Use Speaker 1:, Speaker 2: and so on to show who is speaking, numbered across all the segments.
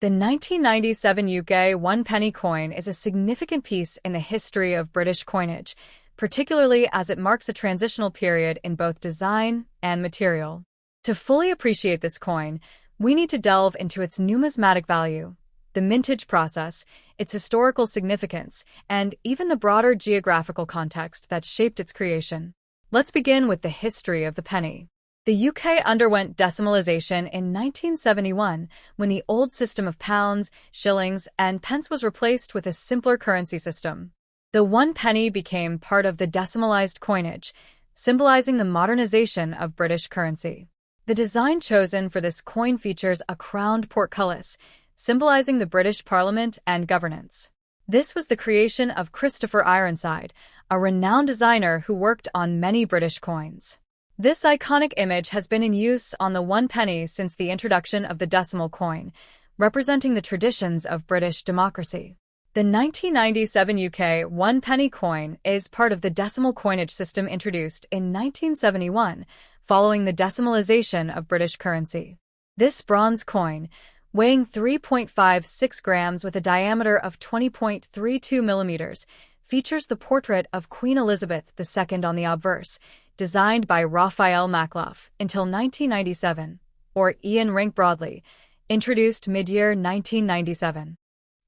Speaker 1: The 1997 UK one-penny coin is a significant piece in the history of British coinage, particularly as it marks a transitional period in both design and material. To fully appreciate this coin, we need to delve into its numismatic value, the mintage process, its historical significance, and even the broader geographical context that shaped its creation. Let's begin with the history of the penny. The UK underwent decimalization in 1971 when the old system of pounds, shillings, and pence was replaced with a simpler currency system. The one penny became part of the decimalized coinage, symbolizing the modernization of British currency. The design chosen for this coin features a crowned portcullis, symbolizing the British Parliament and governance. This was the creation of Christopher Ironside, a renowned designer who worked on many British coins. This iconic image has been in use on the one penny since the introduction of the decimal coin, representing the traditions of British democracy. The 1997 UK one penny coin is part of the decimal coinage system introduced in 1971, following the decimalization of British currency. This bronze coin, weighing 3.56 grams with a diameter of 20.32 millimeters, features the portrait of Queen Elizabeth II on the obverse, designed by Raphael Makloff until 1997, or Ian Rank-Broadley, introduced mid-year 1997.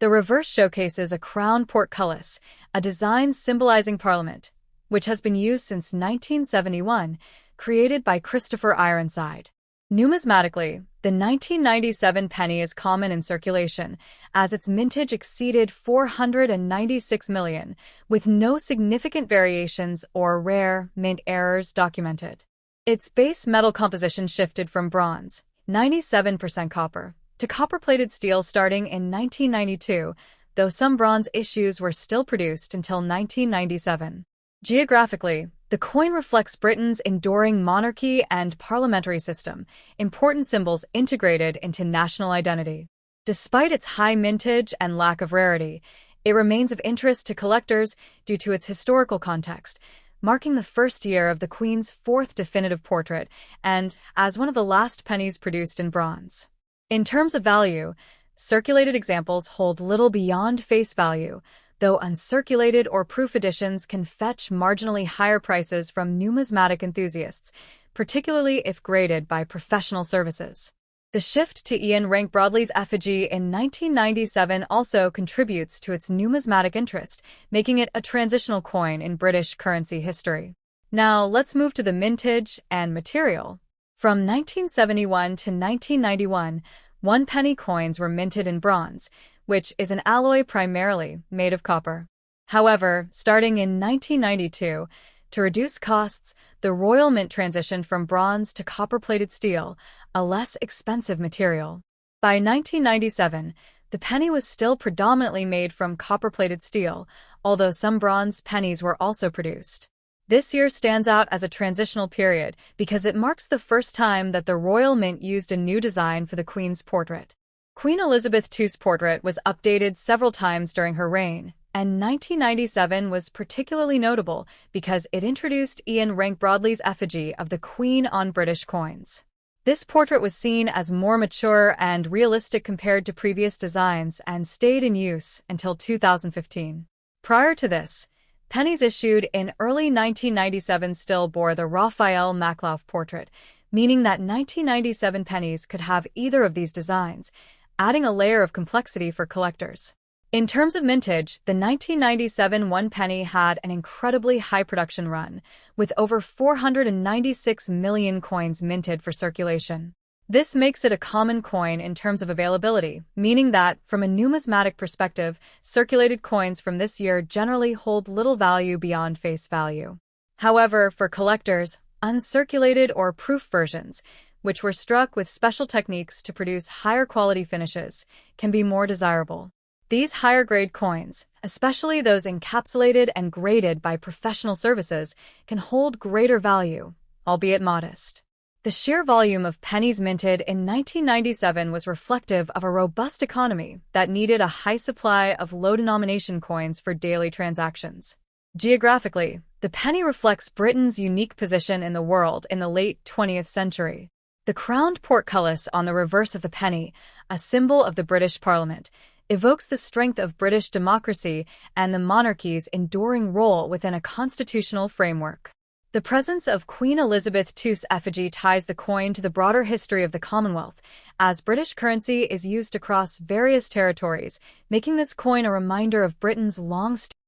Speaker 1: The reverse showcases a crown portcullis, a design symbolizing Parliament, which has been used since 1971, created by Christopher Ironside. Numismatically, the 1997 penny is common in circulation, as its mintage exceeded 496 million, with no significant variations or rare mint errors documented. Its base metal composition shifted from bronze, 97% copper, to copper-plated steel starting in 1992, though some bronze issues were still produced until 1997. Geographically, the coin reflects Britain's enduring monarchy and parliamentary system, important symbols integrated into national identity. Despite its high mintage and lack of rarity, it remains of interest to collectors due to its historical context, marking the first year of the Queen's fourth definitive portrait and as one of the last pennies produced in bronze. In terms of value, circulated examples hold little beyond face value, though uncirculated or proof editions can fetch marginally higher prices from numismatic enthusiasts, particularly if graded by professional services. The shift to Ian Rank-Broadley's effigy in 1997 also contributes to its numismatic interest, making it a transitional coin in British currency history. Now, let's move to the mintage and material. From 1971 to 1991, one-penny coins were minted in bronze, which is an alloy primarily made of copper. However, starting in 1992, to reduce costs, the Royal Mint transitioned from bronze to copper-plated steel, a less expensive material. By 1997, the penny was still predominantly made from copper-plated steel, although some bronze pennies were also produced. This year stands out as a transitional period because it marks the first time that the Royal Mint used a new design for the Queen's portrait. Queen Elizabeth II's portrait was updated several times during her reign, and 1997 was particularly notable because it introduced Ian Rank-Broadley's effigy of the Queen on British coins. This portrait was seen as more mature and realistic compared to previous designs and stayed in use until 2015. Prior to this, pennies issued in early 1997 still bore the Raphael Makloff portrait, meaning that 1997 pennies could have either of these designs, adding a layer of complexity for collectors. In terms of mintage, the 1997 one penny had an incredibly high production run, with over 496 million coins minted for circulation. This makes it a common coin in terms of availability, meaning that, from a numismatic perspective, circulated coins from this year generally hold little value beyond face value. However, for collectors, uncirculated or proof versions, which were struck with special techniques to produce higher quality finishes, can be more desirable. These higher-grade coins, especially those encapsulated and graded by professional services, can hold greater value, albeit modest. The sheer volume of pennies minted in 1997 was reflective of a robust economy that needed a high supply of low-denomination coins for daily transactions. Geographically, the penny reflects Britain's unique position in the world in the late 20th century. The crowned portcullis on the reverse of the penny, a symbol of the British Parliament, evokes the strength of British democracy and the monarchy's enduring role within a constitutional framework. The presence of Queen Elizabeth II's effigy ties the coin to the broader history of the Commonwealth, as British currency is used across various territories, making this coin a reminder of Britain's long-standing